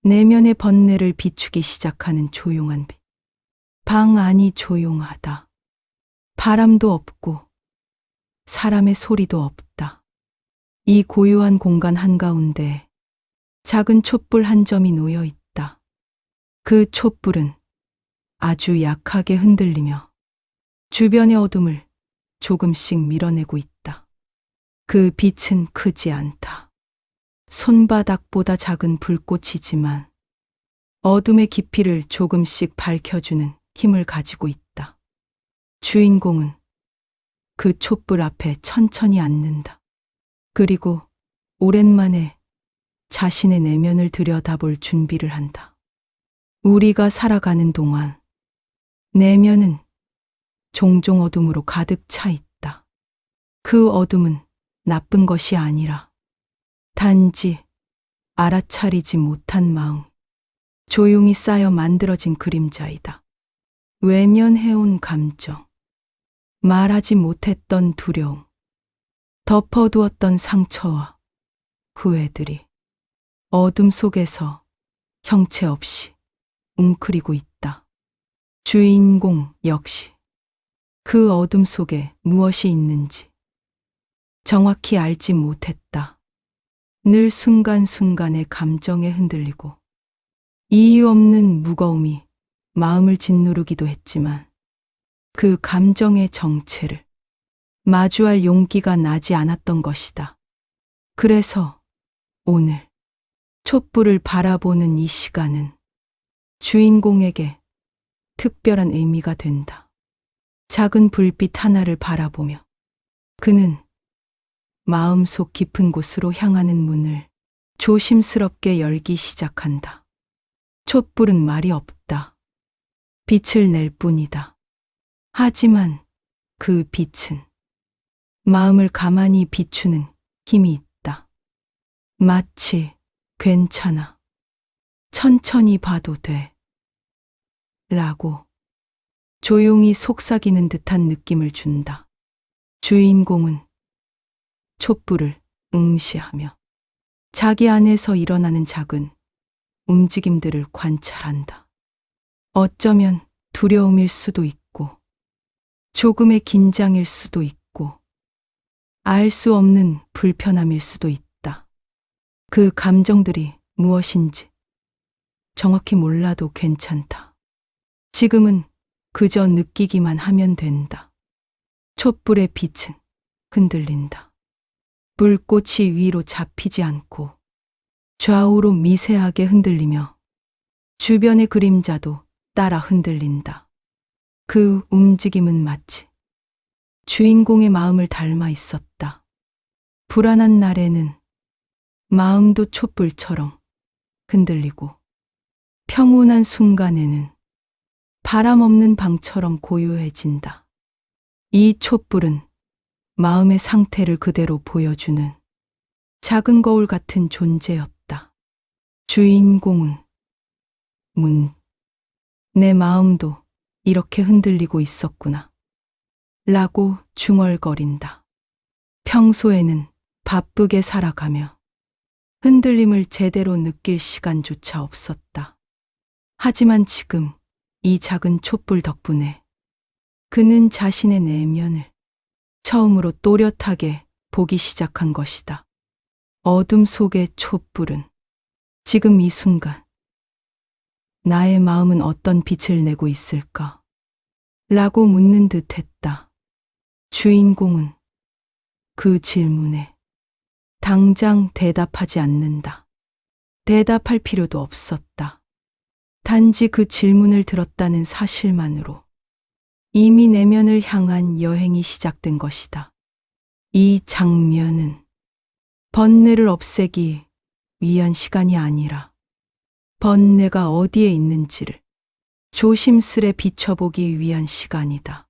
내면의 번뇌를 비추기 시작하는 조용한 빛. 방 안이 조용하다. 바람도 없고 사람의 소리도 없다. 이 고요한 공간 한가운데 작은 촛불 한 점이 놓여 있다. 그 촛불은 아주 약하게 흔들리며 주변의 어둠을 조금씩 밀어내고 있다. 그 빛은 크지 않다. 손바닥보다 작은 불꽃이지만 어둠의 깊이를 조금씩 밝혀주는 힘을 가지고 있다. 주인공은 그 촛불 앞에 천천히 앉는다. 그리고 오랜만에 자신의 내면을 들여다볼 준비를 한다. 우리가 살아가는 동안 내면은 종종 어둠으로 가득 차 있다. 그 어둠은 나쁜 것이 아니라 단지 알아차리지 못한 마음, 조용히 쌓여 만들어진 그림자이다. 외면해온 감정, 말하지 못했던 두려움, 덮어두었던 상처와 후회들이 어둠 속에서 형체 없이 웅크리고 있다. 주인공 역시 그 어둠 속에 무엇이 있는지 정확히 알지 못했다. 늘 순간순간의 감정에 흔들리고 이유 없는 무거움이 마음을 짓누르기도 했지만 그 감정의 정체를 마주할 용기가 나지 않았던 것이다. 그래서 오늘 촛불을 바라보는 이 시간은 주인공에게 특별한 의미가 된다. 작은 불빛 하나를 바라보며 그는 마음속 깊은 곳으로 향하는 문을 조심스럽게 열기 시작한다. 촛불은 말이 없다. 빛을 낼 뿐이다. 하지만 그 빛은 마음을 가만히 비추는 힘이 있다. 마치 괜찮아. 천천히 봐도 돼. 라고 조용히 속삭이는 듯한 느낌을 준다. 주인공은 촛불을 응시하며 자기 안에서 일어나는 작은 움직임들을 관찰한다. 어쩌면 두려움일 수도 있고 조금의 긴장일 수도 있고 알 수 없는 불편함일 수도 있다. 그 감정들이 무엇인지 정확히 몰라도 괜찮다. 지금은 그저 느끼기만 하면 된다. 촛불의 빛은 흔들린다. 불꽃이 위로 잡히지 않고 좌우로 미세하게 흔들리며 주변의 그림자도 따라 흔들린다. 그 움직임은 마치 주인공의 마음을 닮아 있었다. 불안한 날에는 마음도 촛불처럼 흔들리고 평온한 순간에는 바람 없는 방처럼 고요해진다. 이 촛불은 마음의 상태를 그대로 보여주는 작은 거울 같은 존재였다. 주인공은 내 마음도 이렇게 흔들리고 있었구나. 라고 중얼거린다. 평소에는 바쁘게 살아가며 흔들림을 제대로 느낄 시간조차 없었다. 하지만 지금 이 작은 촛불 덕분에 그는 자신의 내면을 처음으로 또렷하게 보기 시작한 것이다. 어둠 속의 촛불은 지금 이 순간 나의 마음은 어떤 빛을 내고 있을까? 라고 묻는 듯 했다. 주인공은 그 질문에 당장 대답하지 않는다. 대답할 필요도 없었다. 단지 그 질문을 들었다는 사실만으로 이미 내면을 향한 여행이 시작된 것이다. 이 장면은 번뇌를 없애기 위한 시간이 아니라 번뇌가 어디에 있는지를 조심스레 비춰보기 위한 시간이다.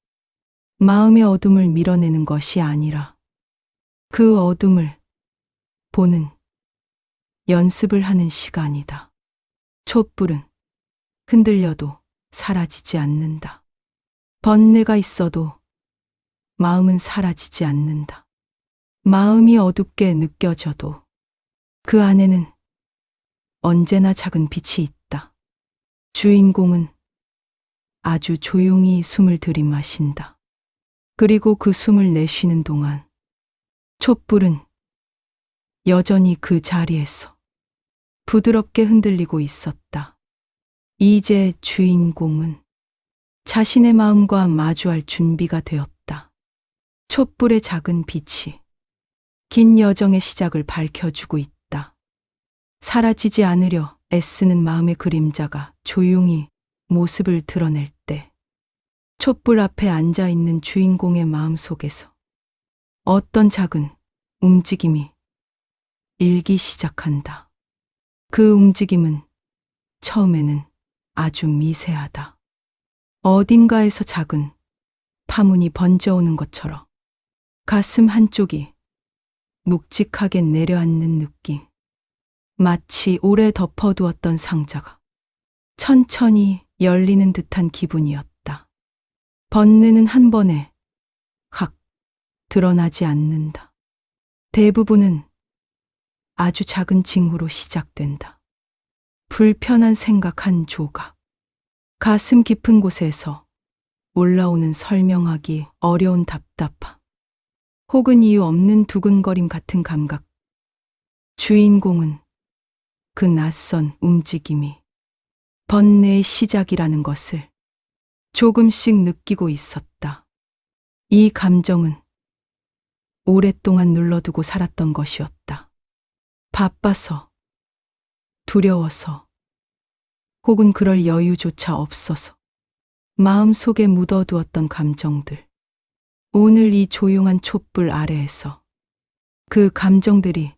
마음의 어둠을 밀어내는 것이 아니라 그 어둠을 보는 연습을 하는 시간이다. 촛불은 흔들려도 사라지지 않는다. 번뇌가 있어도 마음은 사라지지 않는다. 마음이 어둡게 느껴져도 그 안에는 언제나 작은 빛이 있다. 주인공은 아주 조용히 숨을 들이마신다. 그리고 그 숨을 내쉬는 동안 촛불은 여전히 그 자리에서 부드럽게 흔들리고 있었다. 이제 주인공은 자신의 마음과 마주할 준비가 되었다. 촛불의 작은 빛이 긴 여정의 시작을 밝혀주고 있다. 사라지지 않으려 애쓰는 마음의 그림자가 조용히 모습을 드러낼 때 촛불 앞에 앉아 있는 주인공의 마음 속에서 어떤 작은 움직임이 일기 시작한다. 그 움직임은 처음에는 아주 미세하다. 어딘가에서 작은 파문이 번져오는 것처럼 가슴 한쪽이 묵직하게 내려앉는 느낌. 마치 오래 덮어두었던 상자가 천천히 열리는 듯한 기분이었다. 번뇌는 한 번에 확 드러나지 않는다. 대부분은 아주 작은 징후로 시작된다. 불편한 생각 한 조각, 가슴 깊은 곳에서 올라오는 설명하기 어려운 답답함, 혹은 이유 없는 두근거림 같은 감각. 주인공은 그 낯선 움직임이 번뇌의 시작이라는 것을 조금씩 느끼고 있었다. 이 감정은 오랫동안 눌러두고 살았던 것이었다. 바빠서, 두려워서, 혹은 그럴 여유조차 없어서 마음속에 묻어두었던 감정들. 오늘 이 조용한 촛불 아래에서 그 감정들이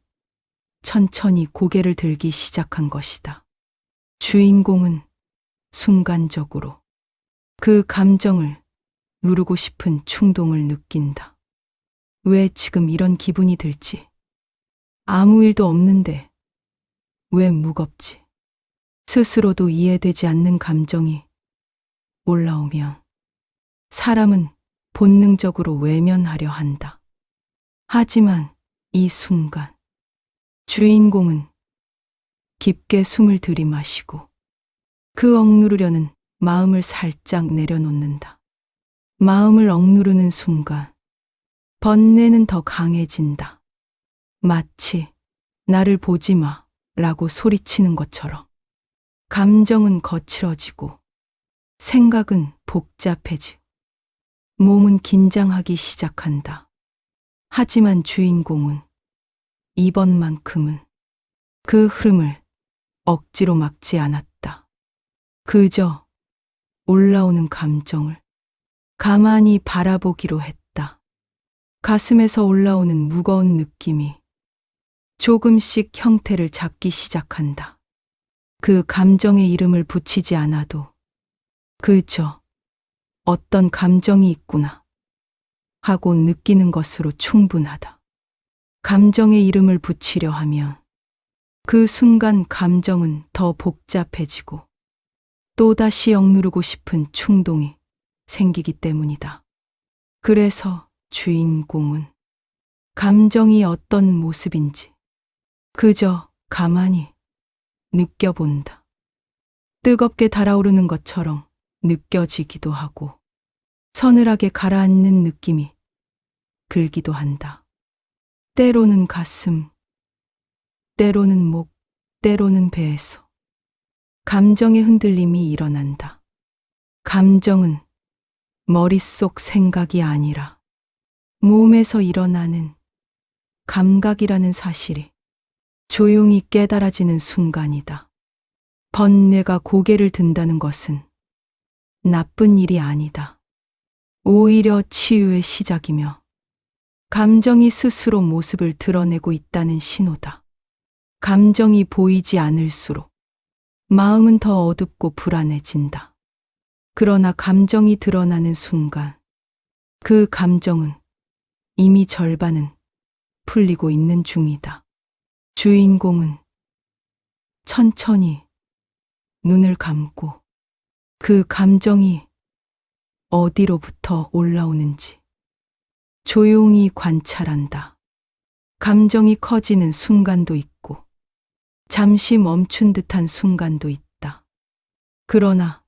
천천히 고개를 들기 시작한 것이다. 주인공은 순간적으로 그 감정을 누르고 싶은 충동을 느낀다. 왜 지금 이런 기분이 들지? 아무 일도 없는데 왜 무겁지? 스스로도 이해되지 않는 감정이 올라오면 사람은 본능적으로 외면하려 한다. 하지만 이 순간 주인공은 깊게 숨을 들이마시고 그 억누르려는 마음을 살짝 내려놓는다. 마음을 억누르는 순간 번뇌는 더 강해진다. 마치 나를 보지 마 라고 소리치는 것처럼. 감정은 거칠어지고 생각은 복잡해지고 몸은 긴장하기 시작한다. 하지만 주인공은 이번만큼은 그 흐름을 억지로 막지 않았다. 그저 올라오는 감정을 가만히 바라보기로 했다. 가슴에서 올라오는 무거운 느낌이 조금씩 형태를 잡기 시작한다. 그 감정의 이름을 붙이지 않아도 그저 어떤 감정이 있구나 하고 느끼는 것으로 충분하다. 감정의 이름을 붙이려 하면 그 순간 감정은 더 복잡해지고 또다시 억누르고 싶은 충동이 생기기 때문이다. 그래서 주인공은 감정이 어떤 모습인지 그저 가만히 느껴본다. 뜨겁게 달아오르는 것처럼 느껴지기도 하고 서늘하게 가라앉는 느낌이 들기도 한다. 때로는 가슴, 때로는 목, 때로는 배에서 감정의 흔들림이 일어난다. 감정은 머릿속 생각이 아니라 몸에서 일어나는 감각이라는 사실이 조용히 깨달아지는 순간이다. 번뇌가 고개를 든다는 것은 나쁜 일이 아니다. 오히려 치유의 시작이며 감정이 스스로 모습을 드러내고 있다는 신호다. 감정이 보이지 않을수록 마음은 더 어둡고 불안해진다. 그러나 감정이 드러나는 순간 그 감정은 이미 절반은 풀리고 있는 중이다. 주인공은 천천히 눈을 감고 그 감정이 어디로부터 올라오는지 조용히 관찰한다. 감정이 커지는 순간도 있고 잠시 멈춘 듯한 순간도 있다. 그러나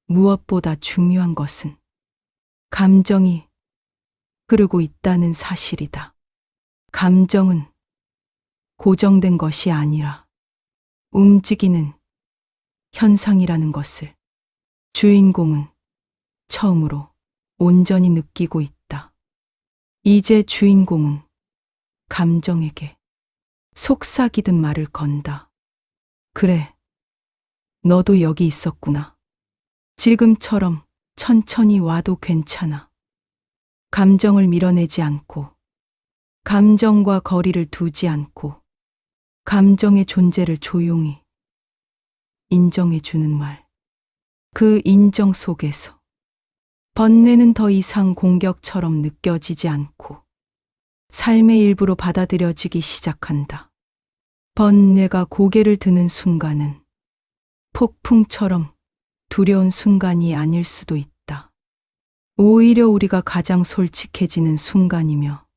무엇보다 중요한 것은 감정이 흐르고 있다는 사실이다. 감정은 고정된 것이 아니라 움직이는 현상이라는 것을 주인공은 처음으로 온전히 느끼고 있다. 이제 주인공은 감정에게 속삭이듯 말을 건다. 그래, 너도 여기 있었구나. 지금처럼 천천히 와도 괜찮아. 감정을 밀어내지 않고, 감정과 거리를 두지 않고, 감정의 존재를 조용히 인정해주는 말. 그 인정 속에서 번뇌는 더 이상 공격처럼 느껴지지 않고 삶의 일부로 받아들여지기 시작한다. 번뇌가 고개를 드는 순간은 폭풍처럼 두려운 순간이 아닐 수도 있다. 오히려 우리가 가장 솔직해지는 순간이며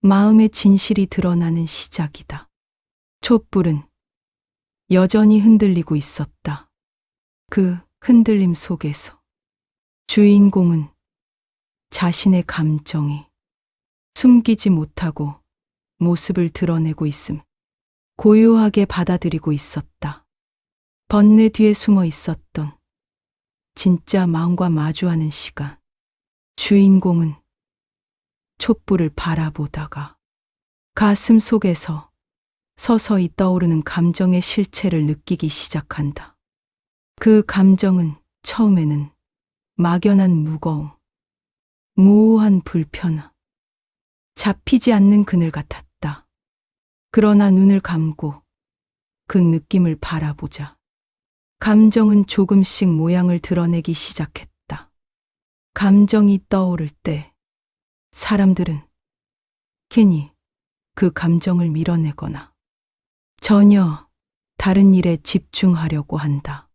마음의 진실이 드러나는 시작이다. 촛불은 여전히 흔들리고 있었다. 그 흔들림 속에서 주인공은 자신의 감정이 숨기지 못하고 모습을 드러내고 있음 고요하게 받아들이고 있었다. 번뇌 뒤에 숨어 있었던 진짜 마음과 마주하는 시간. 주인공은 촛불을 바라보다가 가슴 속에서 서서히 떠오르는 감정의 실체를 느끼기 시작한다. 그 감정은 처음에는 막연한 무거움, 모호한 불편함, 잡히지 않는 그늘 같았다. 그러나 눈을 감고 그 느낌을 바라보자 감정은 조금씩 모양을 드러내기 시작했다. 감정이 떠오를 때 사람들은 괜히 그 감정을 밀어내거나 전혀 다른 일에 집중하려고 한다.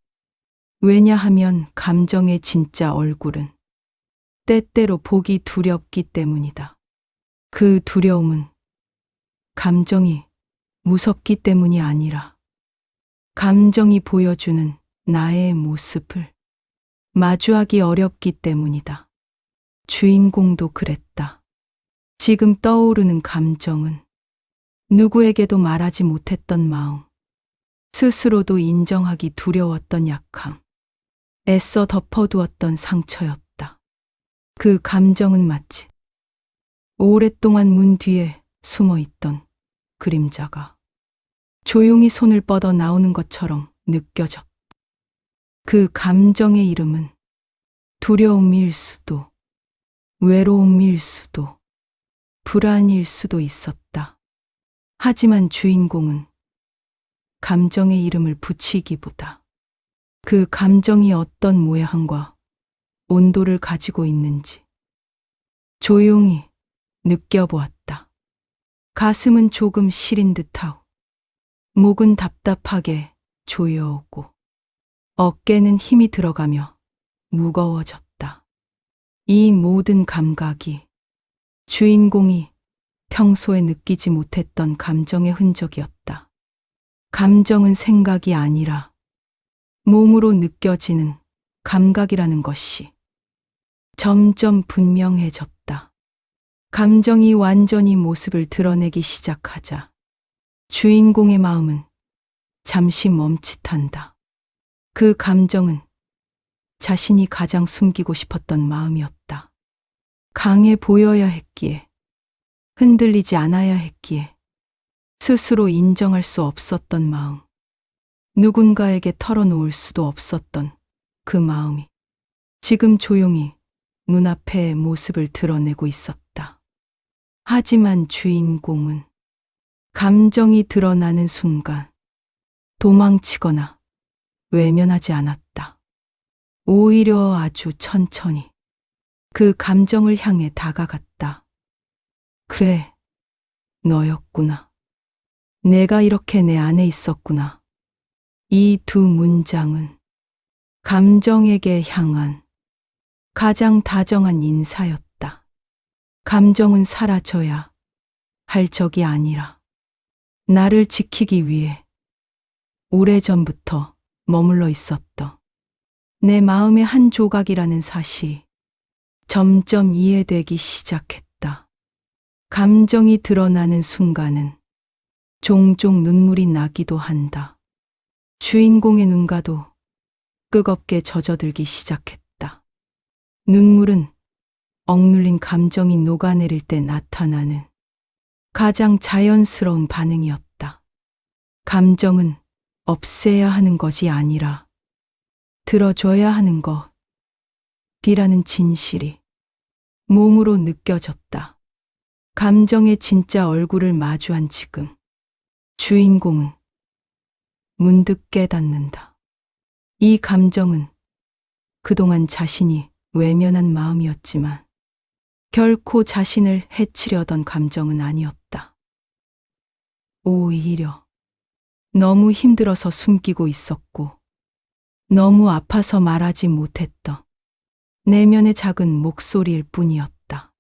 왜냐하면 감정의 진짜 얼굴은 때때로 보기 두렵기 때문이다. 그 두려움은 감정이 무섭기 때문이 아니라 감정이 보여주는 나의 모습을 마주하기 어렵기 때문이다. 주인공도 그랬다. 지금 떠오르는 감정은 누구에게도 말하지 못했던 마음, 스스로도 인정하기 두려웠던 약함, 애써 덮어두었던 상처였다. 그 감정은 마치 오랫동안 문 뒤에 숨어있던 그림자가 조용히 손을 뻗어 나오는 것처럼 느껴졌다. 그 감정의 이름은 두려움일 수도, 외로움일 수도, 불안일 수도 있었다. 하지만 주인공은 감정의 이름을 붙이기보다 그 감정이 어떤 모양과 온도를 가지고 있는지 조용히 느껴보았다. 가슴은 조금 시린 듯하고 목은 답답하게 조여오고 어깨는 힘이 들어가며 무거워졌다. 이 모든 감각이 주인공이 평소에 느끼지 못했던 감정의 흔적이었다. 감정은 생각이 아니라 몸으로 느껴지는 감각이라는 것이 점점 분명해졌다. 감정이 완전히 모습을 드러내기 시작하자 주인공의 마음은 잠시 멈칫한다. 그 감정은 자신이 가장 숨기고 싶었던 마음이었다. 강해 보여야 했기에, 흔들리지 않아야 했기에, 스스로 인정할 수 없었던 마음, 누군가에게 털어놓을 수도 없었던 그 마음이 지금 조용히 눈앞에 모습을 드러내고 있었다. 하지만 주인공은 감정이 드러나는 순간 도망치거나 외면하지 않았다. 오히려 아주 천천히 그 감정을 향해 다가갔다. 그래, 너였구나. 내가 이렇게 내 안에 있었구나. 이 두 문장은 감정에게 향한 가장 다정한 인사였다. 감정은 사라져야 할 적이 아니라 나를 지키기 위해 오래전부터 머물러 있었던 내 마음의 한 조각이라는 사실이 점점 이해되기 시작했다. 감정이 드러나는 순간은 종종 눈물이 나기도 한다. 주인공의 눈가도 뜨겁게 젖어들기 시작했다. 눈물은 억눌린 감정이 녹아내릴 때 나타나는 가장 자연스러운 반응이었다. 감정은 없애야 하는 것이 아니라 들어줘야 하는 것이라는 진실이 몸으로 느껴졌다. 감정의 진짜 얼굴을 마주한 지금 주인공은 문득 깨닫는다. 이 감정은 그동안 자신이 외면한 마음이었지만 결코 자신을 해치려던 감정은 아니었다. 오히려 너무 힘들어서 숨기고 있었고 너무 아파서 말하지 못했던 내면의 작은 목소리일 뿐이었다.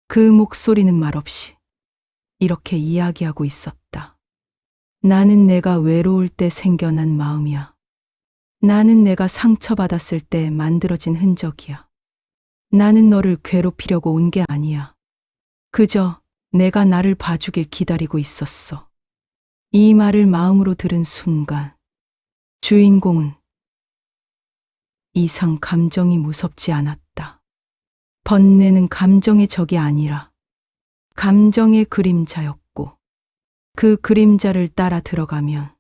그 목소리는 말없이 이렇게 이야기하고 있었다. 나는 내가 외로울 때 생겨난 마음이야. 나는 내가 상처받았을 때 만들어진 흔적이야. 나는 너를 괴롭히려고 온 게 아니야. 그저 내가 나를 봐주길 기다리고 있었어. 이 말을 마음으로 들은 순간 주인공은 이상 감정이 무섭지 않았다. 번뇌는 감정의 적이 아니라 감정의 그림자였고 그 그림자를 따라 들어가면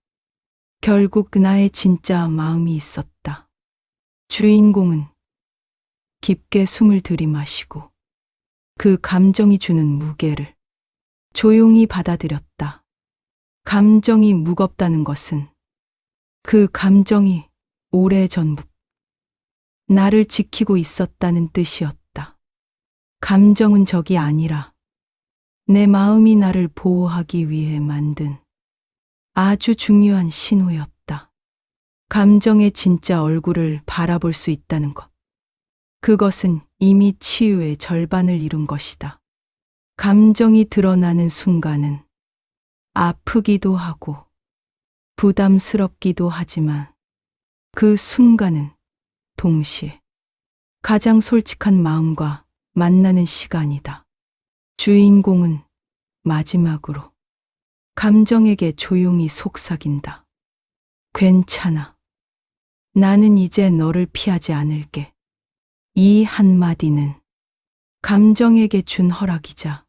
결국 나의 진짜 마음이 있었다. 주인공은 깊게 숨을 들이마시고 그 감정이 주는 무게를 조용히 받아들였다. 감정이 무겁다는 것은 그 감정이 오래전부터 나를 지키고 있었다는 뜻이었다. 감정은 적이 아니라 내 마음이 나를 보호하기 위해 만든 아주 중요한 신호였다. 감정의 진짜 얼굴을 바라볼 수 있다는 것. 그것은 이미 치유의 절반을 이룬 것이다. 감정이 드러나는 순간은 아프기도 하고 부담스럽기도 하지만 그 순간은 동시에 가장 솔직한 마음과 만나는 시간이다. 주인공은 마지막으로 감정에게 조용히 속삭인다. 괜찮아. 나는 이제 너를 피하지 않을게. 이 한마디는 감정에게 준 허락이자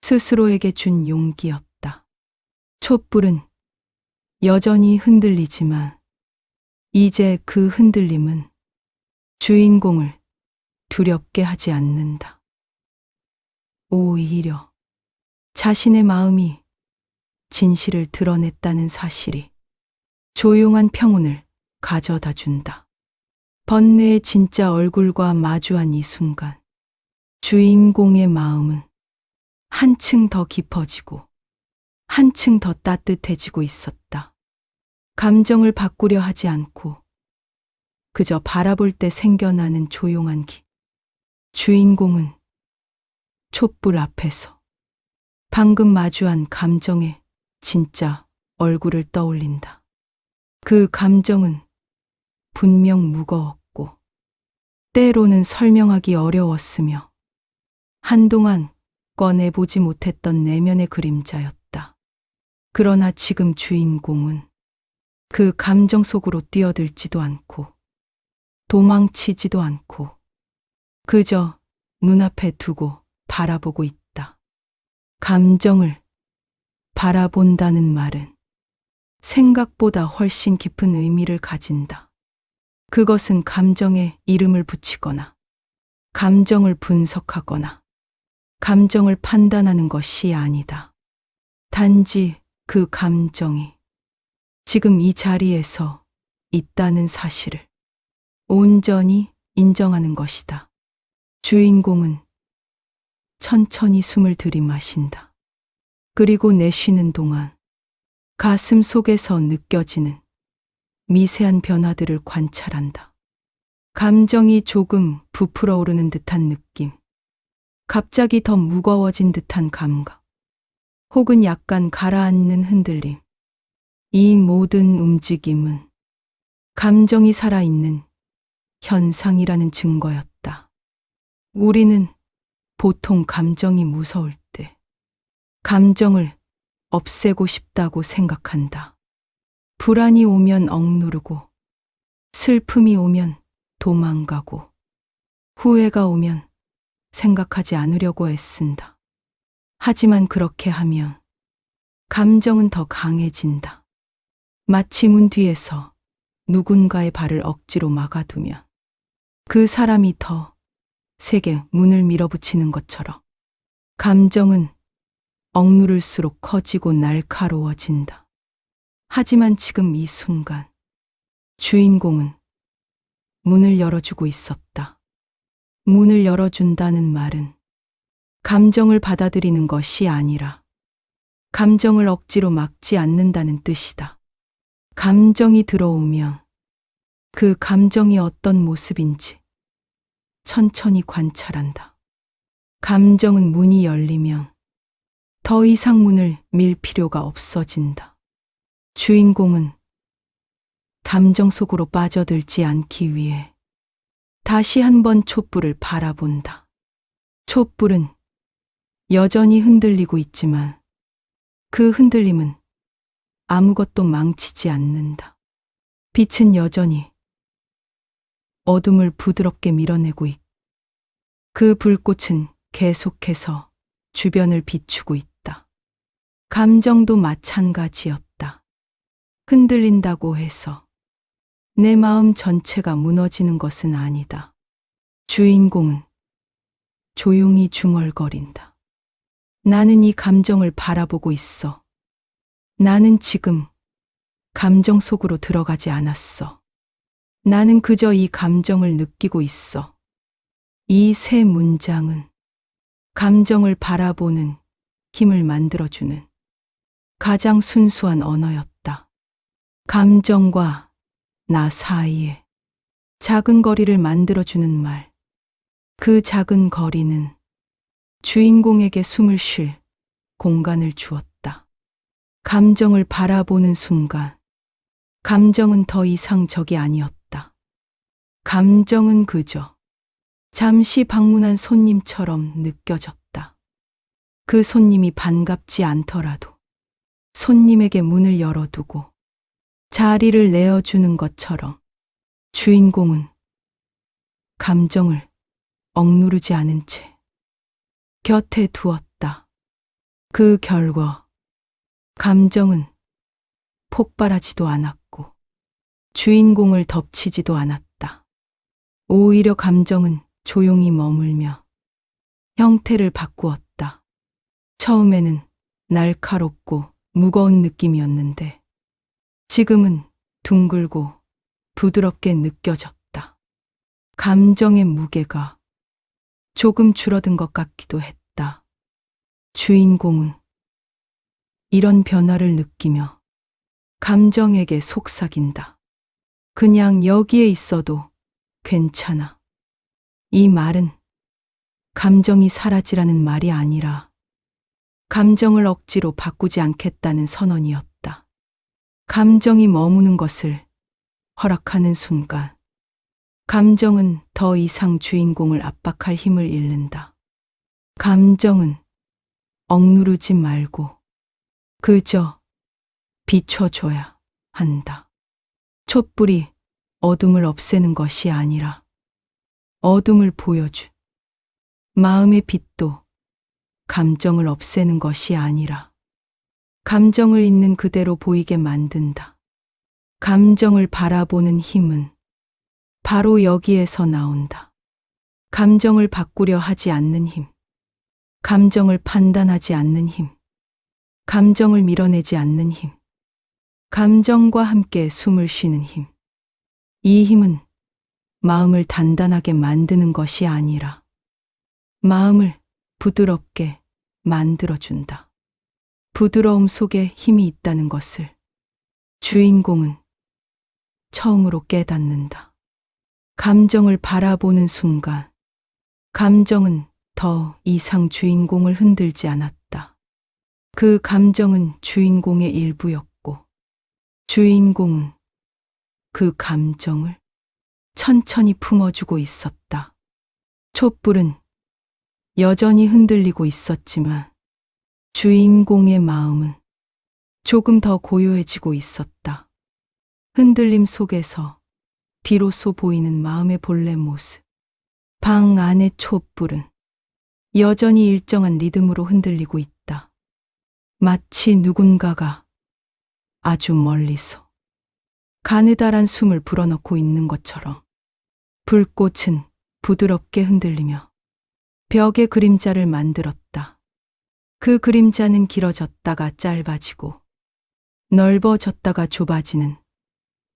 스스로에게 준 용기였다. 촛불은 여전히 흔들리지만 이제 그 흔들림은 주인공을 두렵게 하지 않는다. 오히려 자신의 마음이 진실을 드러냈다는 사실이 조용한 평온을 가져다 준다. 번뇌의 진짜 얼굴과 마주한 이 순간 주인공의 마음은 한층 더 깊어지고 한층 더 따뜻해지고 있었다. 감정을 바꾸려 하지 않고 그저 바라볼 때 생겨나는 조용한 기. 주인공은 촛불 앞에서 방금 마주한 감정의 진짜 얼굴을 떠올린다. 그 감정은 분명 무거웠고 때로는 설명하기 어려웠으며 한동안 꺼내보지 못했던 내면의 그림자였다. 그러나 지금 주인공은 그 감정 속으로 뛰어들지도 않고 도망치지도 않고 그저 눈앞에 두고 바라보고 있다. 감정을 바라본다는 말은 생각보다 훨씬 깊은 의미를 가진다. 그것은 감정에 이름을 붙이거나 감정을 분석하거나 감정을 판단하는 것이 아니다. 단지 그 감정이 지금 이 자리에서 있다는 사실을 온전히 인정하는 것이다. 주인공은 천천히 숨을 들이마신다. 그리고 내쉬는 동안 가슴 속에서 느껴지는 미세한 변화들을 관찰한다. 감정이 조금 부풀어 오르는 듯한 느낌, 갑자기 더 무거워진 듯한 감각, 혹은 약간 가라앉는 흔들림. 이 모든 움직임은 감정이 살아있는 현상이라는 증거였다. 우리는 보통 감정이 무서울 때 감정을 없애고 싶다고 생각한다. 불안이 오면 억누르고, 슬픔이 오면 도망가고, 후회가 오면 생각하지 않으려고 애쓴다. 하지만 그렇게 하면 감정은 더 강해진다. 마치 문 뒤에서 누군가의 발을 억지로 막아두면 그 사람이 더 세게 문을 밀어붙이는 것처럼 감정은 억누를수록 커지고 날카로워진다. 하지만 지금 이 순간 주인공은 문을 열어주고 있었다. 문을 열어준다는 말은 감정을 받아들이는 것이 아니라 감정을 억지로 막지 않는다는 뜻이다. 감정이 들어오면 그 감정이 어떤 모습인지 천천히 관찰한다. 감정은 문이 열리면 더 이상 문을 밀 필요가 없어진다. 주인공은 감정 속으로 빠져들지 않기 위해 다시 한번 촛불을 바라본다. 촛불은 여전히 흔들리고 있지만 그 흔들림은 아무것도 망치지 않는다. 빛은 여전히 어둠을 부드럽게 밀어내고 있고 그 불꽃은 계속해서 주변을 비추고 있다. 감정도 마찬가지였다. 흔들린다고 해서 내 마음 전체가 무너지는 것은 아니다. 주인공은 조용히 중얼거린다. 나는 이 감정을 바라보고 있어. 나는 지금 감정 속으로 들어가지 않았어. 나는 그저 이 감정을 느끼고 있어. 이 세 문장은 감정을 바라보는 힘을 만들어주는 가장 순수한 언어였다. 감정과 나 사이에 작은 거리를 만들어주는 말. 그 작은 거리는 주인공에게 숨을 쉴 공간을 주었다. 감정을 바라보는 순간, 감정은 더 이상 적이 아니었다. 감정은 그저 잠시 방문한 손님처럼 느껴졌다. 그 손님이 반갑지 않더라도 손님에게 문을 열어두고 자리를 내어주는 것처럼 주인공은 감정을 억누르지 않은 채 곁에 두었다. 그 결과 감정은 폭발하지도 않았고 주인공을 덮치지도 않았다. 오히려 감정은 조용히 머물며 형태를 바꾸었다. 처음에는 날카롭고 무거운 느낌이었는데 지금은 둥글고 부드럽게 느껴졌다. 감정의 무게가 조금 줄어든 것 같기도 했다. 주인공은 이런 변화를 느끼며 감정에게 속삭인다. 그냥 여기에 있어도 괜찮아. 이 말은 감정이 사라지라는 말이 아니라 감정을 억지로 바꾸지 않겠다는 선언이었다. 감정이 머무는 것을 허락하는 순간 감정은 더 이상 주인공을 압박할 힘을 잃는다. 감정은 억누르지 말고 그저 비춰줘야 한다. 촛불이 어둠을 없애는 것이 아니라 어둠을 보여주. 마음의 빛도 감정을 없애는 것이 아니라 감정을 있는 그대로 보이게 만든다. 감정을 바라보는 힘은 바로 여기에서 나온다. 감정을 바꾸려 하지 않는 힘, 감정을 판단하지 않는 힘, 감정을 밀어내지 않는 힘, 감정과 함께 숨을 쉬는 힘. 이 힘은 마음을 단단하게 만드는 것이 아니라 마음을 부드럽게 만들어준다. 부드러움 속에 힘이 있다는 것을 주인공은 처음으로 깨닫는다. 감정을 바라보는 순간 감정은 더 이상 주인공을 흔들지 않았다. 그 감정은 주인공의 일부였고 주인공은 그 감정을 천천히 품어주고 있었다. 촛불은 여전히 흔들리고 있었지만 주인공의 마음은 조금 더 고요해지고 있었다. 흔들림 속에서 비로소 보이는 마음의 본래 모습. 방 안의 촛불은 여전히 일정한 리듬으로 흔들리고 있다. 마치 누군가가 아주 멀리서 가느다란 숨을 불어넣고 있는 것처럼. 불꽃은 부드럽게 흔들리며 벽에 그림자를 만들었다. 그 그림자는 길어졌다가 짧아지고 넓어졌다가 좁아지는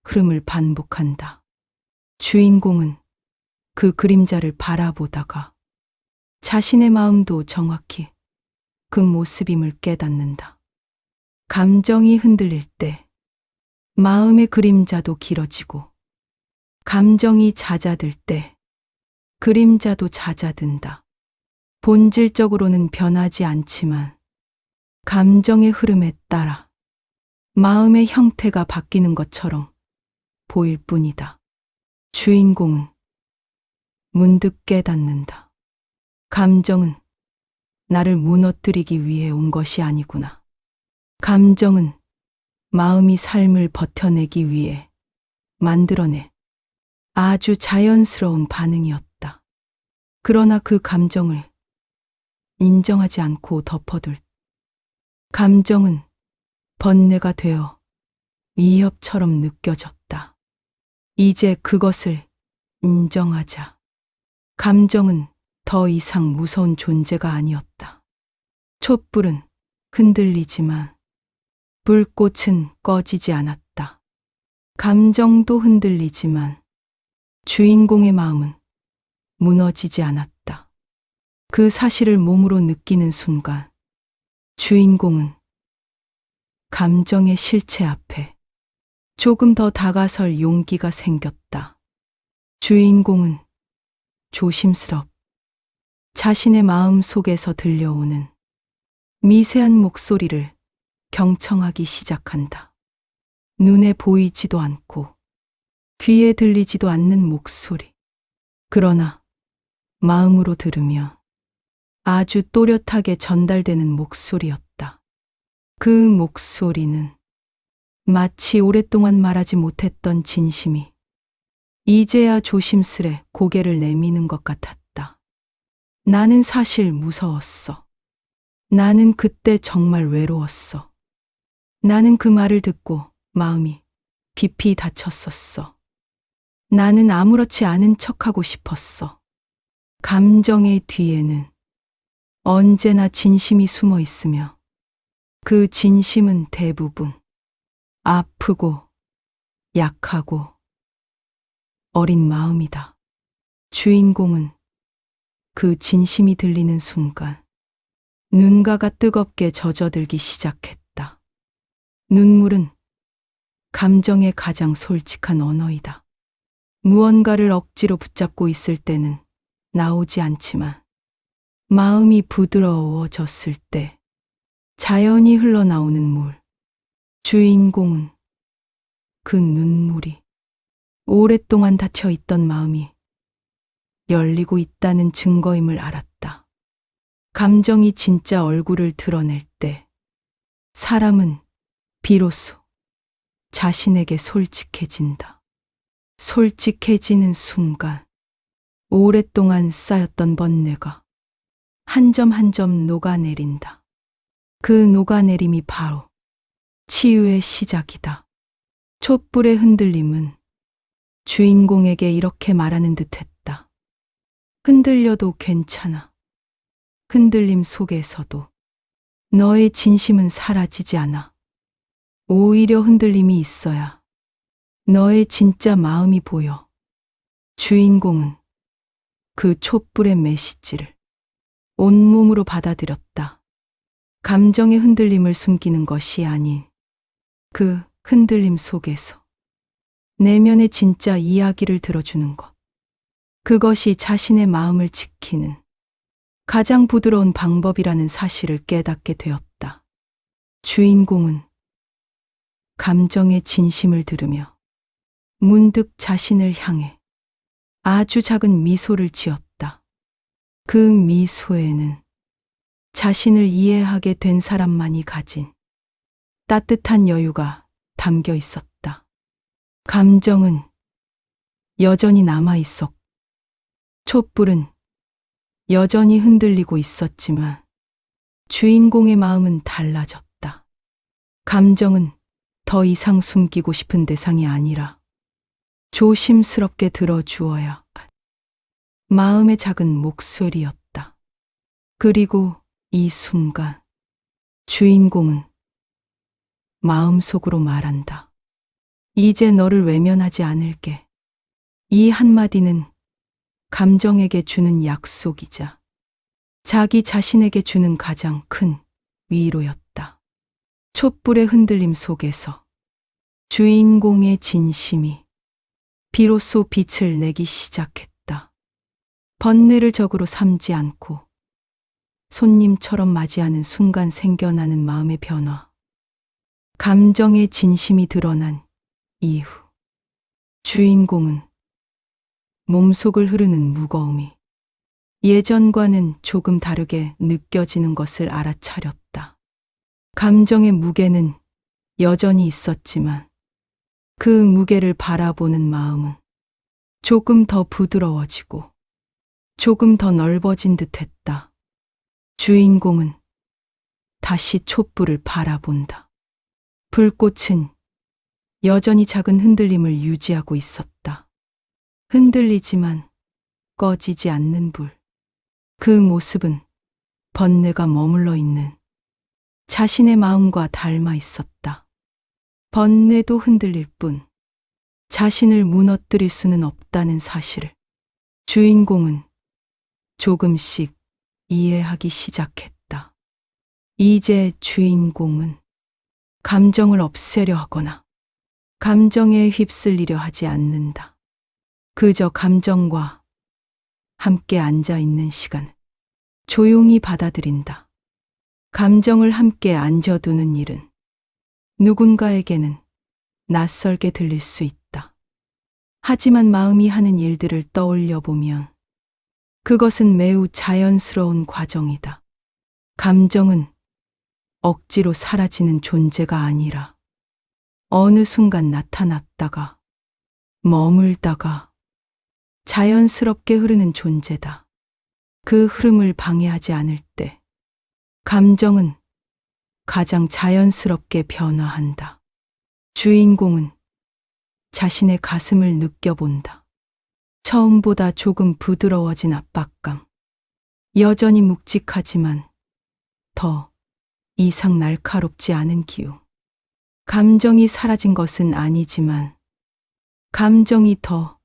흐름을 반복한다. 주인공은 그 그림자를 바라보다가 자신의 마음도 정확히 그 모습임을 깨닫는다. 감정이 흔들릴 때 마음의 그림자도 길어지고, 감정이 잦아들 때 그림자도 잦아든다. 본질적으로는 변하지 않지만 감정의 흐름에 따라 마음의 형태가 바뀌는 것처럼 보일 뿐이다. 주인공은 문득 깨닫는다. 감정은 나를 무너뜨리기 위해 온 것이 아니구나. 감정은 마음이 삶을 버텨내기 위해 만들어내 아주 자연스러운 반응이었다. 그러나 그 감정을 인정하지 않고 덮어둘 감정은 번뇌가 되어 위협처럼 느껴졌다. 이제 그것을 인정하자. 감정은 더 이상 무서운 존재가 아니었다. 촛불은 흔들리지만 불꽃은 꺼지지 않았다. 감정도 흔들리지만 주인공의 마음은 무너지지 않았다. 그 사실을 몸으로 느끼는 순간 주인공은 감정의 실체 앞에 조금 더 다가설 용기가 생겼다. 주인공은 조심스럽 자신의 마음 속에서 들려오는 미세한 목소리를 경청하기 시작한다. 눈에 보이지도 않고 귀에 들리지도 않는 목소리. 그러나 마음으로 들으며 아주 또렷하게 전달되는 목소리였다. 그 목소리는 마치 오랫동안 말하지 못했던 진심이 이제야 조심스레 고개를 내미는 것 같았다. 나는 사실 무서웠어. 나는 그때 정말 외로웠어. 나는 그 말을 듣고 마음이 깊이 다쳤었어. 나는 아무렇지 않은 척하고 싶었어. 감정의 뒤에는 언제나 진심이 숨어 있으며 그 진심은 대부분 아프고 약하고 어린 마음이다. 주인공은 그 진심이 들리는 순간 눈가가 뜨겁게 젖어들기 시작했다. 눈물은 감정의 가장 솔직한 언어이다. 무언가를 억지로 붙잡고 있을 때는 나오지 않지만 마음이 부드러워졌을 때 자연히 흘러나오는 물. 주인공은 그 눈물이 오랫동안 닫혀있던 마음이 열리고 있다는 증거임을 알았다. 감정이 진짜 얼굴을 드러낼 때 사람은 비로소 자신에게 솔직해진다. 솔직해지는 순간 오랫동안 쌓였던 번뇌가 한 점 한 점 녹아내린다. 그 녹아내림이 바로 치유의 시작이다. 촛불의 흔들림은 주인공에게 이렇게 말하는 듯했다. 흔들려도 괜찮아. 흔들림 속에서도 너의 진심은 사라지지 않아. 오히려 흔들림이 있어야 너의 진짜 마음이 보여. 주인공은 그 촛불의 메시지를 온몸으로 받아들였다. 감정의 흔들림을 숨기는 것이 아닌 그 흔들림 속에서 내면의 진짜 이야기를 들어주는 것. 그것이 자신의 마음을 지키는 가장 부드러운 방법이라는 사실을 깨닫게 되었다. 주인공은 감정의 진심을 들으며 문득 자신을 향해 아주 작은 미소를 지었다. 그 미소에는 자신을 이해하게 된 사람만이 가진 따뜻한 여유가 담겨 있었다. 감정은 여전히 남아 있었고 촛불은 여전히 흔들리고 있었지만 주인공의 마음은 달라졌다. 감정은 더 이상 숨기고 싶은 대상이 아니라 조심스럽게 들어주어야 할 마음의 작은 목소리였다. 그리고 이 순간 주인공은 마음속으로 말한다. 이제 너를 외면하지 않을게. 이 한마디는 감정에게 주는 약속이자 자기 자신에게 주는 가장 큰 위로였다. 촛불의 흔들림 속에서 주인공의 진심이 비로소 빛을 내기 시작했다. 번뇌를 적으로 삼지 않고 손님처럼 맞이하는 순간 생겨나는 마음의 변화. 감정의 진심이 드러난 이후 주인공은 몸속을 흐르는 무거움이 예전과는 조금 다르게 느껴지는 것을 알아차렸다. 감정의 무게는 여전히 있었지만 그 무게를 바라보는 마음은 조금 더 부드러워지고 조금 더 넓어진 듯했다. 주인공은 다시 촛불을 바라본다. 불꽃은 여전히 작은 흔들림을 유지하고 있었다. 흔들리지만 꺼지지 않는 불. 그 모습은 번뇌가 머물러 있는 자신의 마음과 닮아 있었다. 번뇌도 흔들릴 뿐 자신을 무너뜨릴 수는 없다는 사실을 주인공은 조금씩 이해하기 시작했다. 이제 주인공은 감정을 없애려 하거나 감정에 휩쓸리려 하지 않는다. 그저 감정과 함께 앉아 있는 시간을 조용히 받아들인다. 감정을 함께 앉아두는 일은 누군가에게는 낯설게 들릴 수 있다. 하지만 마음이 하는 일들을 떠올려 보면 그것은 매우 자연스러운 과정이다. 감정은 억지로 사라지는 존재가 아니라 어느 순간 나타났다가 머물다가 자연스럽게 흐르는 존재다. 그 흐름을 방해하지 않을 때 감정은 가장 자연스럽게 변화한다. 주인공은 자신의 가슴을 느껴본다. 처음보다 조금 부드러워진 압박감. 여전히 묵직하지만 더 이상 날카롭지 않은 기운. 감정이 사라진 것은 아니지만 감정이 더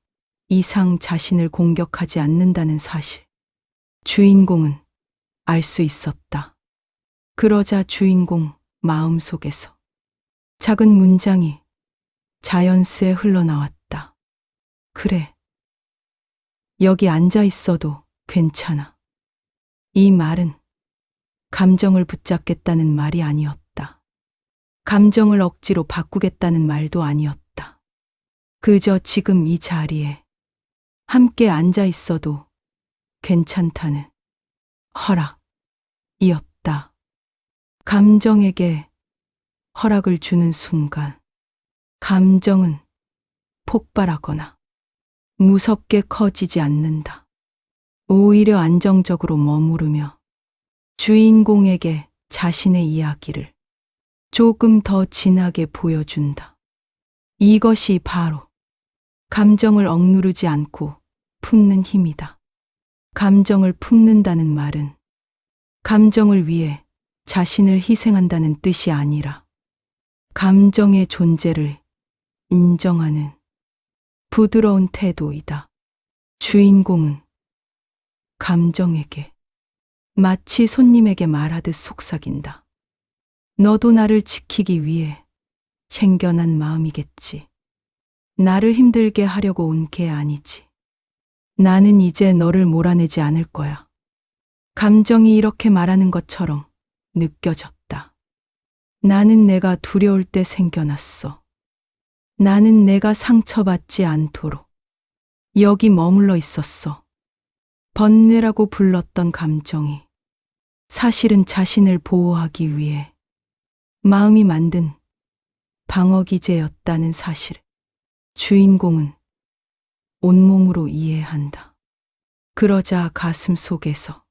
이상 자신을 공격하지 않는다는 사실. 주인공은 알 수 있었다. 그러자 주인공 마음속에서 작은 문장이 자연스레 흘러나왔다. 그래. 여기 앉아 있어도 괜찮아. 이 말은 감정을 붙잡겠다는 말이 아니었다. 감정을 억지로 바꾸겠다는 말도 아니었다. 그저 지금 이 자리에 함께 앉아 있어도 괜찮다는 허락이었다. 감정에게 허락을 주는 순간 감정은 폭발하거나 무섭게 커지지 않는다. 오히려 안정적으로 머무르며 주인공에게 자신의 이야기를 조금 더 진하게 보여준다. 이것이 바로 감정을 억누르지 않고 품는 힘이다. 감정을 품는다는 말은 감정을 위해 자신을 희생한다는 뜻이 아니라 감정의 존재를 인정하는 부드러운 태도이다. 주인공은 감정에게 마치 손님에게 말하듯 속삭인다. 너도 나를 지키기 위해 챙겨난 마음이겠지. 나를 힘들게 하려고 온 게 아니지. 나는 이제 너를 몰아내지 않을 거야. 감정이 이렇게 말하는 것처럼 느껴졌다. 나는 내가 두려울 때 생겨났어. 나는 내가 상처받지 않도록 여기 머물러 있었어. 번뇌라고 불렀던 감정이 사실은 자신을 보호하기 위해 마음이 만든 방어기제였다는 사실. 주인공은 온몸으로 이해한다. 그러자 가슴 속에서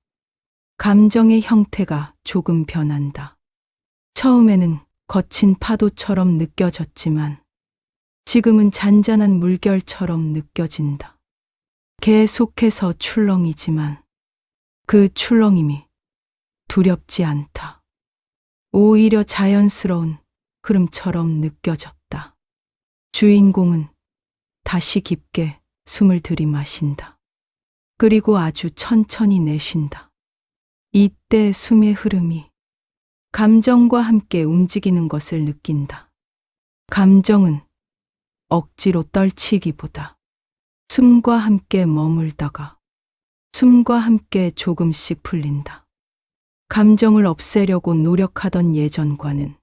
감정의 형태가 조금 변한다. 처음에는 거친 파도처럼 느껴졌지만 지금은 잔잔한 물결처럼 느껴진다. 계속해서 출렁이지만 그 출렁임이 두렵지 않다. 오히려 자연스러운 흐름처럼 느껴졌다. 주인공은 다시 깊게 숨을 들이마신다. 그리고 아주 천천히 내쉰다. 이때 숨의 흐름이 감정과 함께 움직이는 것을 느낀다. 감정은 억지로 떨치기보다 숨과 함께 머물다가 숨과 함께 조금씩 풀린다. 감정을 없애려고 노력하던 예전과는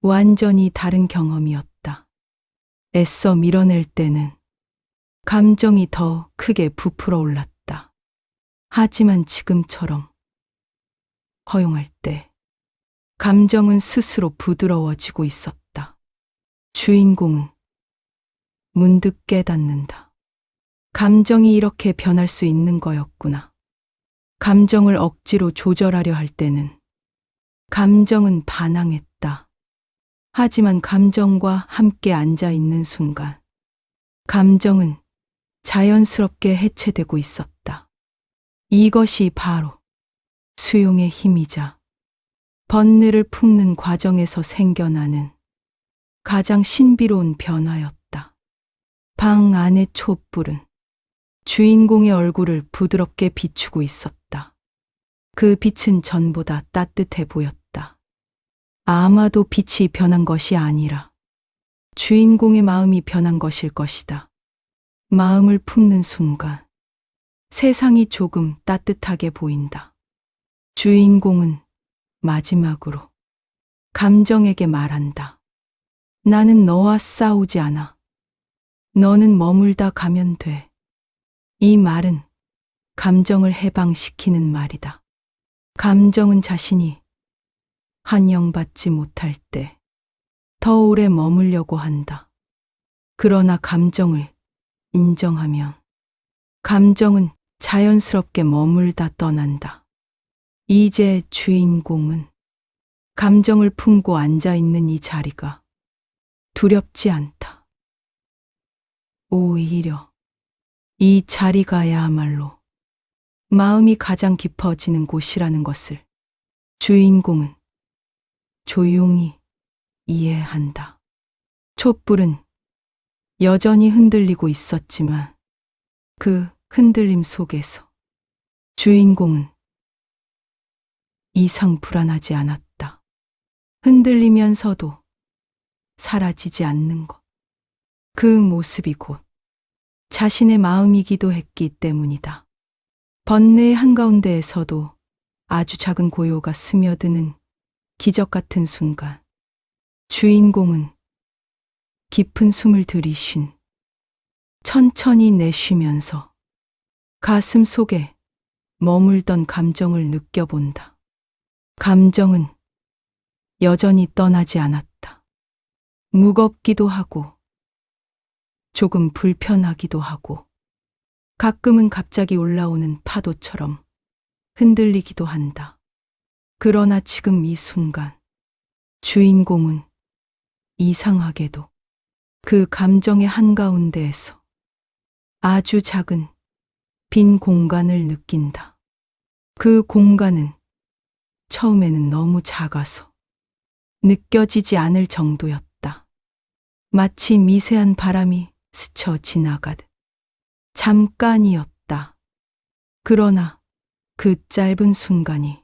완전히 다른 경험이었다. 애써 밀어낼 때는 감정이 더 크게 부풀어 올랐다. 하지만 지금처럼 허용할 때 감정은 스스로 부드러워지고 있었다. 주인공은 문득 깨닫는다. 감정이 이렇게 변할 수 있는 거였구나. 감정을 억지로 조절하려 할 때는 감정은 반항했다. 하지만 감정과 함께 앉아 있는 순간 감정은 자연스럽게 해체되고 있었다. 이것이 바로 수용의 힘이자 번뇌를 품는 과정에서 생겨나는 가장 신비로운 변화였다. 방 안의 촛불은 주인공의 얼굴을 부드럽게 비추고 있었다. 그 빛은 전보다 따뜻해 보였다. 아마도 빛이 변한 것이 아니라 주인공의 마음이 변한 것일 것이다. 마음을 품는 순간 세상이 조금 따뜻하게 보인다. 주인공은 마지막으로 감정에게 말한다. 나는 너와 싸우지 않아. 너는 머물다 가면 돼. 이 말은 감정을 해방시키는 말이다. 감정은 자신이 환영받지 못할 때 더 오래 머물려고 한다. 그러나 감정을 인정하면 감정은 자연스럽게 머물다 떠난다. 이제 주인공은 감정을 품고 앉아 있는 이 자리가 두렵지 않다. 오히려 이 자리가야말로 마음이 가장 깊어지는 곳이라는 것을 주인공은 조용히 이해한다. 촛불은 여전히 흔들리고 있었지만 그 흔들림 속에서 주인공은 이상 불안하지 않았다. 흔들리면서도 사라지지 않는 것. 그 모습이 곧 자신의 마음이기도 했기 때문이다. 번뇌의 한가운데에서도 아주 작은 고요가 스며드는 기적 같은 순간, 주인공은 깊은 숨을 들이쉰 천천히 내쉬면서 가슴 속에 머물던 감정을 느껴본다. 감정은 여전히 떠나지 않았다. 무겁기도 하고 조금 불편하기도 하고 가끔은 갑자기 올라오는 파도처럼 흔들리기도 한다. 그러나 지금 이 순간 주인공은 이상하게도 그 감정의 한가운데에서 아주 작은 빈 공간을 느낀다. 그 공간은 처음에는 너무 작아서 느껴지지 않을 정도였다. 마치 미세한 바람이 스쳐 지나가듯 잠깐이었다. 그러나 그 짧은 순간이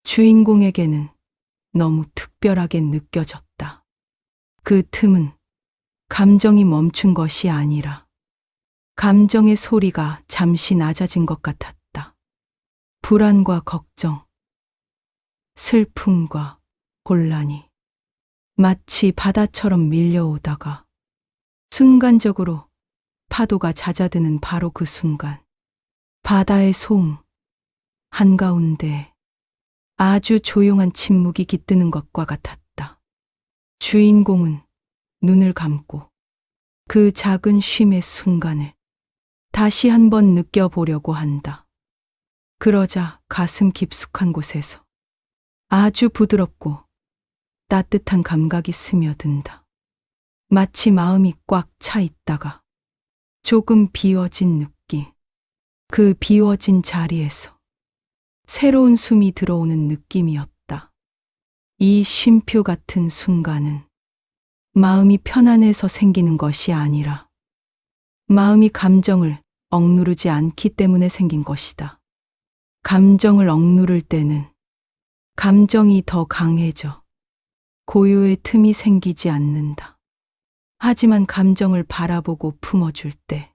주인공에게는 너무 특별하게 느껴졌다. 그 틈은 감정이 멈춘 것이 아니라 감정의 소리가 잠시 낮아진 것 같았다. 불안과 걱정, 슬픔과 혼란이 마치 바다처럼 밀려오다가 순간적으로 파도가 잦아드는 바로 그 순간 바다의 소음 한가운데 아주 조용한 침묵이 깃드는 것과 같았다. 주인공은 눈을 감고 그 작은 쉼의 순간을 다시 한번 느껴보려고 한다. 그러자 가슴 깊숙한 곳에서 아주 부드럽고 따뜻한 감각이 스며든다. 마치 마음이 꽉 차 있다가 조금 비워진 느낌. 그 비워진 자리에서 새로운 숨이 들어오는 느낌이었다. 이 쉼표 같은 순간은 마음이 편안해서 생기는 것이 아니라 마음이 감정을 억누르지 않기 때문에 생긴 것이다. 감정을 억누를 때는 감정이 더 강해져 고요의 틈이 생기지 않는다. 하지만 감정을 바라보고 품어줄 때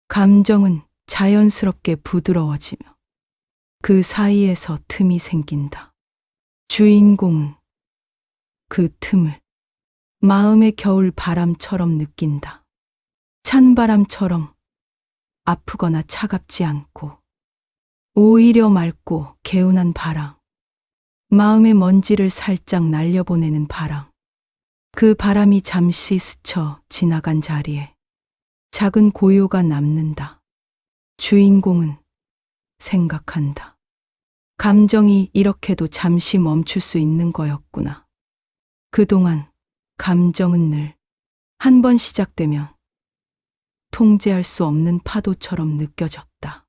감정은 자연스럽게 부드러워지며 그 사이에서 틈이 생긴다. 주인공은 그 틈을 마음의 겨울 바람처럼 느낀다. 찬바람처럼 아프거나 차갑지 않고 오히려 맑고 개운한 바람. 마음의 먼지를 살짝 날려보내는 바람. 그 바람이 잠시 스쳐 지나간 자리에 작은 고요가 남는다. 주인공은 생각한다. 감정이 이렇게도 잠시 멈출 수 있는 거였구나. 그동안 감정은 늘 한 번 시작되면 통제할 수 없는 파도처럼 느껴졌다.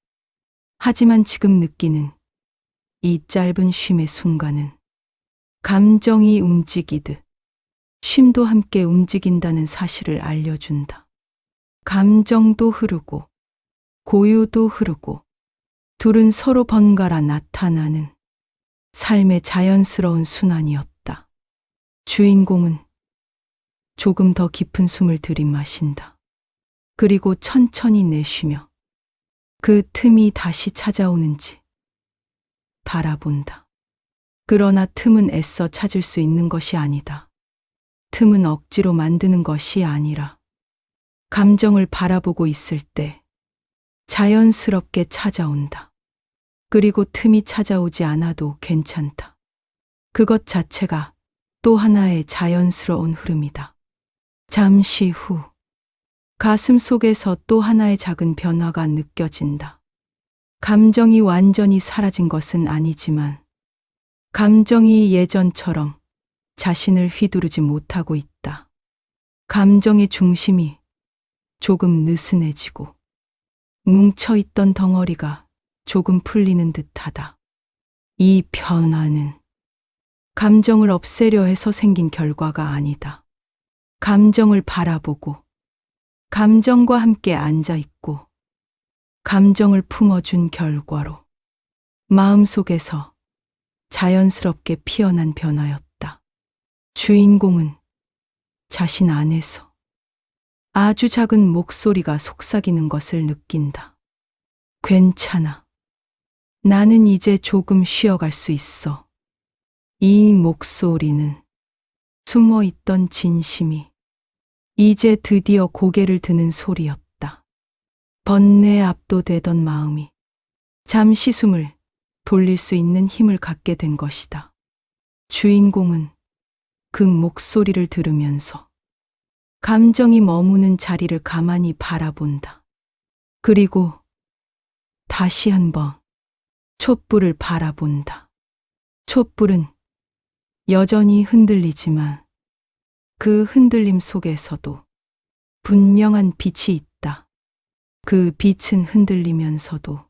하지만 지금 느끼는 이 짧은 쉼의 순간은 감정이 움직이듯 쉼도 함께 움직인다는 사실을 알려준다. 감정도 흐르고 고요도 흐르고 둘은 서로 번갈아 나타나는 삶의 자연스러운 순환이었다. 주인공은 조금 더 깊은 숨을 들이마신다. 그리고 천천히 내쉬며 그 틈이 다시 찾아오는지 바라본다. 그러나 틈은 애써 찾을 수 있는 것이 아니다. 틈은 억지로 만드는 것이 아니라 감정을 바라보고 있을 때 자연스럽게 찾아온다. 그리고 틈이 찾아오지 않아도 괜찮다. 그것 자체가 또 하나의 자연스러운 흐름이다. 잠시 후 가슴 속에서 또 하나의 작은 변화가 느껴진다. 감정이 완전히 사라진 것은 아니지만 감정이 예전처럼 자신을 휘두르지 못하고 있다. 감정의 중심이 조금 느슨해지고 뭉쳐있던 덩어리가 조금 풀리는 듯하다. 이 변화는 감정을 없애려 해서 생긴 결과가 아니다. 감정을 바라보고 감정과 함께 앉아있고 감정을 품어준 결과로 마음속에서 자연스럽게 피어난 변화였다. 주인공은 자신 안에서 아주 작은 목소리가 속삭이는 것을 느낀다. 괜찮아. 나는 이제 조금 쉬어갈 수 있어. 이 목소리는 숨어있던 진심이 이제 드디어 고개를 드는 소리였다. 번뇌에 압도되던 마음이 잠시 숨을 돌릴 수 있는 힘을 갖게 된 것이다. 주인공은 그 목소리를 들으면서 감정이 머무는 자리를 가만히 바라본다. 그리고 다시 한번 촛불을 바라본다. 촛불은 여전히 흔들리지만 그 흔들림 속에서도 분명한 빛이 있다. 그 빛은 흔들리면서도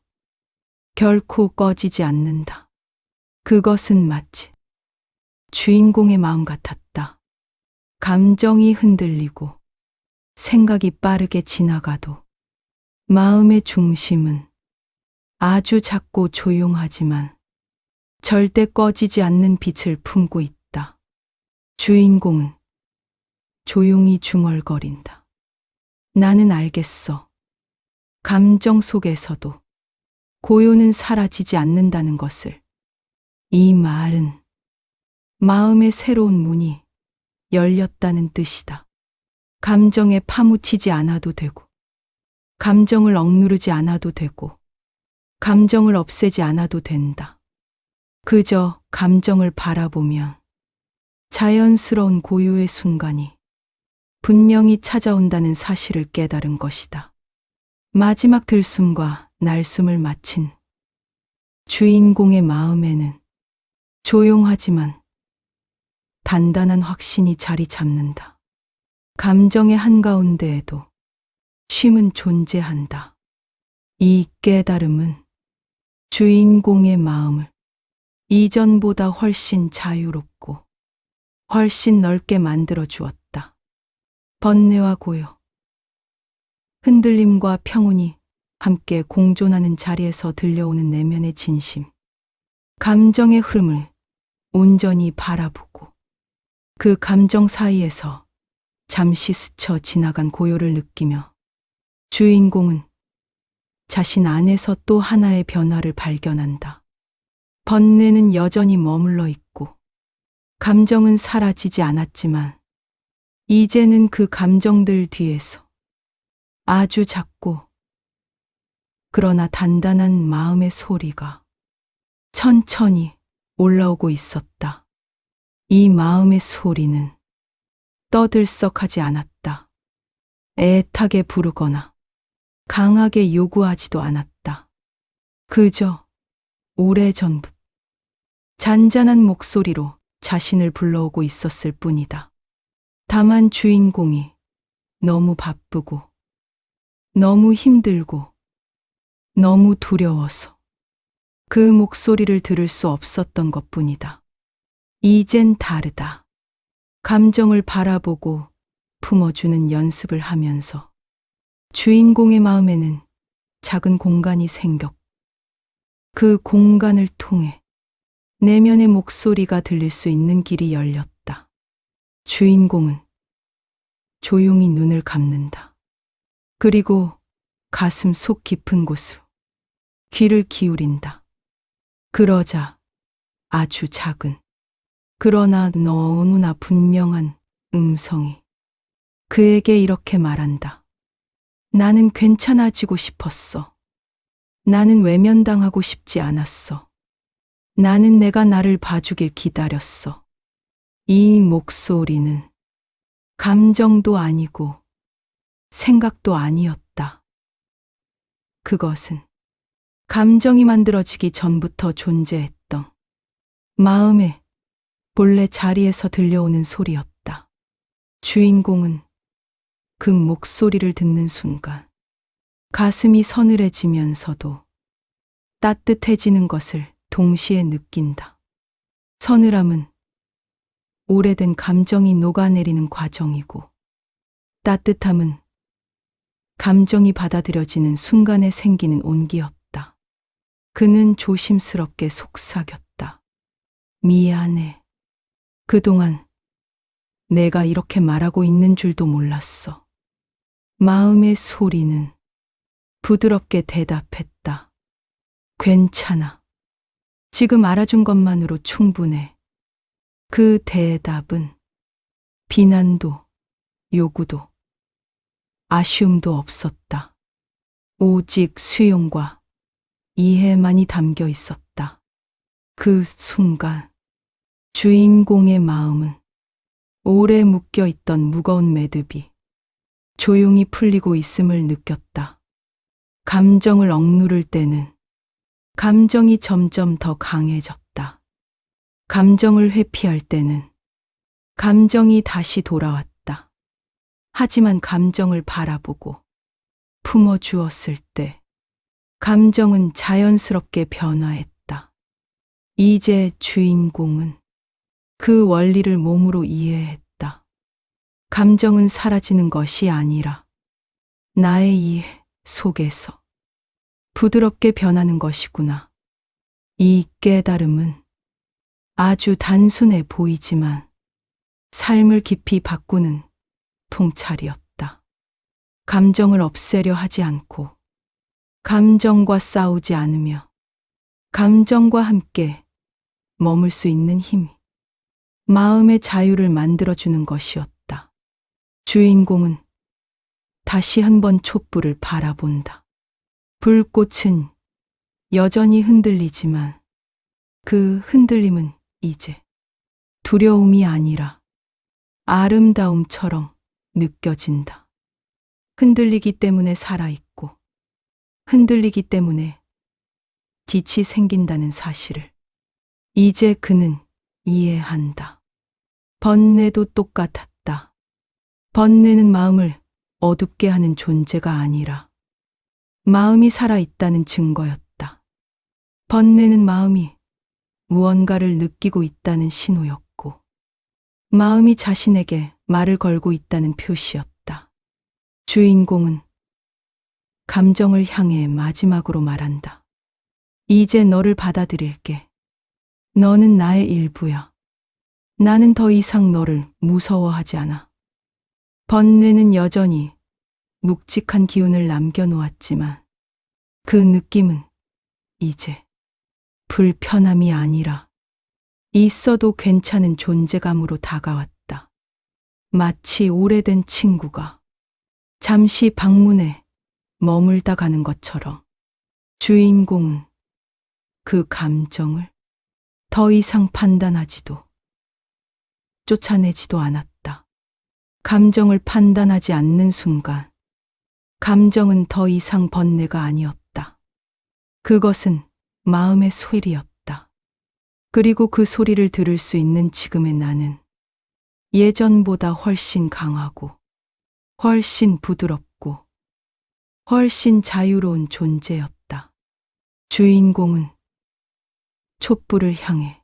결코 꺼지지 않는다. 그것은 마치 주인공의 마음 같았다. 감정이 흔들리고 생각이 빠르게 지나가도 마음의 중심은 아주 작고 조용하지만 절대 꺼지지 않는 빛을 품고 있다. 주인공은 조용히 중얼거린다. 나는 알겠어. 감정 속에서도 고요는 사라지지 않는다는 것을. 이 말은 마음의 새로운 문이 열렸다는 뜻이다. 감정에 파묻히지 않아도 되고, 감정을 억누르지 않아도 되고, 감정을 없애지 않아도 된다. 그저 감정을 바라보면 자연스러운 고요의 순간이 분명히 찾아온다는 사실을 깨달은 것이다. 마지막 들숨과 날숨을 마친 주인공의 마음에는 조용하지만 단단한 확신이 자리 잡는다. 감정의 한가운데에도 쉼은 존재한다. 이 깨달음은 주인공의 마음을 이전보다 훨씬 자유롭고 훨씬 넓게 만들어 주었다. 번뇌와 고요, 흔들림과 평온이 함께 공존하는 자리에서 들려오는 내면의 진심. 감정의 흐름을 온전히 바라보고 그 감정 사이에서 잠시 스쳐 지나간 고요를 느끼며 주인공은 자신 안에서 또 하나의 변화를 발견한다. 번뇌는 여전히 머물러 있고 감정은 사라지지 않았지만 이제는 그 감정들 뒤에서 아주 작고 그러나 단단한 마음의 소리가 천천히 올라오고 있었다. 이 마음의 소리는 떠들썩하지 않았다. 애타게 부르거나 강하게 요구하지도 않았다. 그저 오래전부터 잔잔한 목소리로 자신을 불러오고 있었을 뿐이다. 다만 주인공이 너무 바쁘고 너무 힘들고 너무 두려워서 그 목소리를 들을 수 없었던 것뿐이다. 이젠 다르다. 감정을 바라보고 품어주는 연습을 하면서 주인공의 마음에는 작은 공간이 생겼고 그 공간을 통해 내면의 목소리가 들릴 수 있는 길이 열렸다. 주인공은 조용히 눈을 감는다. 그리고 가슴 속 깊은 곳으로 귀를 기울인다. 그러자 아주 작은 그러나 너무나 분명한 음성이 그에게 이렇게 말한다. 나는 괜찮아지고 싶었어. 나는 외면당하고 싶지 않았어. 나는 내가 나를 봐주길 기다렸어. 이 목소리는 감정도 아니고 생각도 아니었다. 그것은 감정이 만들어지기 전부터 존재했던 마음의 본래 자리에서 들려오는 소리였다. 주인공은 그 목소리를 듣는 순간 가슴이 서늘해지면서도 따뜻해지는 것을 동시에 느낀다. 서늘함은 오래된 감정이 녹아내리는 과정이고 따뜻함은 감정이 받아들여지는 순간에 생기는 온기였다. 그는 조심스럽게 속삭였다. 미안해. 그동안 내가 이렇게 말하고 있는 줄도 몰랐어. 마음의 소리는 부드럽게 대답했다. 괜찮아. 지금 알아준 것만으로 충분해. 그 대답은 비난도 요구도 아쉬움도 없었다. 오직 수용과 이해만이 담겨 있었다. 그 순간 주인공의 마음은 오래 묶여 있던 무거운 매듭이 조용히 풀리고 있음을 느꼈다. 감정을 억누를 때는 감정이 점점 더 강해졌다. 감정을 회피할 때는 감정이 다시 돌아왔다. 하지만 감정을 바라보고 품어주었을 때 감정은 자연스럽게 변화했다. 이제 주인공은 그 원리를 몸으로 이해했다. 감정은 사라지는 것이 아니라 나의 이해 속에서 부드럽게 변하는 것이구나. 이 깨달음은 아주 단순해 보이지만 삶을 깊이 바꾸는 통찰이었다. 감정을 없애려 하지 않고 감정과 싸우지 않으며 감정과 함께 머물 수 있는 힘이 마음의 자유를 만들어주는 것이었다. 주인공은 다시 한번 촛불을 바라본다. 불꽃은 여전히 흔들리지만 그 흔들림은 이제 두려움이 아니라 아름다움처럼 느껴진다. 흔들리기 때문에 살아있고 흔들리기 때문에 빛이 생긴다는 사실을 이제 그는 이해한다. 번뇌도 똑같았다. 번뇌는 마음을 어둡게 하는 존재가 아니라 마음이 살아있다는 증거였다. 번뇌는 마음이 무언가를 느끼고 있다는 신호였고, 마음이 자신에게 말을 걸고 있다는 표시였다. 주인공은 감정을 향해 마지막으로 말한다. 이제 너를 받아들일게. 너는 나의 일부야. 나는 더 이상 너를 무서워하지 않아. 번뇌는 여전히 묵직한 기운을 남겨놓았지만 그 느낌은 이제 불편함이 아니라 있어도 괜찮은 존재감으로 다가왔다. 마치 오래된 친구가 잠시 방문해 머물다 가는 것처럼 주인공은 그 감정을 더 이상 판단하지도 쫓아내지도 않았다. 감정을 판단하지 않는 순간 감정은 더 이상 번뇌가 아니었다. 그것은 마음의 소리였다. 그리고 그 소리를 들을 수 있는 지금의 나는 예전보다 훨씬 강하고 훨씬 부드럽고 훨씬 자유로운 존재였다. 주인공은 촛불을 향해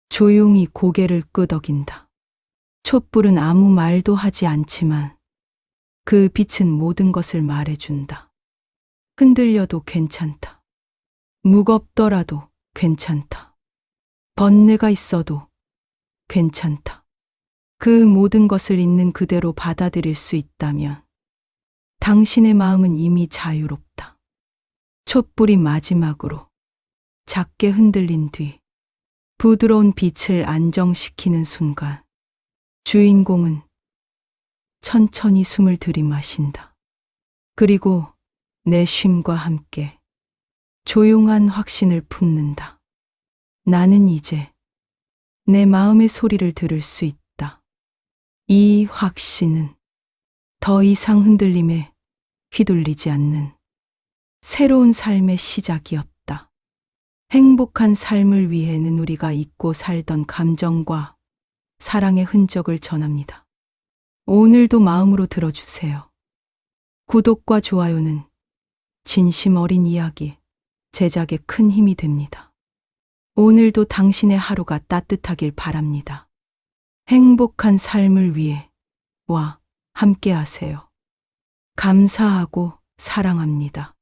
조용히 고개를 끄덕인다. 촛불은 아무 말도 하지 않지만 그 빛은 모든 것을 말해준다. 흔들려도 괜찮다. 무겁더라도 괜찮다. 번뇌가 있어도 괜찮다. 그 모든 것을 있는 그대로 받아들일 수 있다면 당신의 마음은 이미 자유롭다. 촛불이 마지막으로 작게 흔들린 뒤 부드러운 빛을 안정시키는 순간 주인공은 천천히 숨을 들이마신다. 그리고 내쉼과 함께 조용한 확신을 품는다. 나는 이제 내 마음의 소리를 들을 수 있다. 이 확신은 더 이상 흔들림에 휘둘리지 않는 새로운 삶의 시작이었다. 행복한 삶을 위해는 우리가 잊고 살던 감정과 사랑의 흔적을 전합니다. 오늘도 마음으로 들어주세요. 구독과 좋아요는 진심 어린 이야기 제작에 큰 힘이 됩니다. 오늘도 당신의 하루가 따뜻하길 바랍니다. 행복한 삶을 위해 함께 하세요. 감사하고 사랑합니다.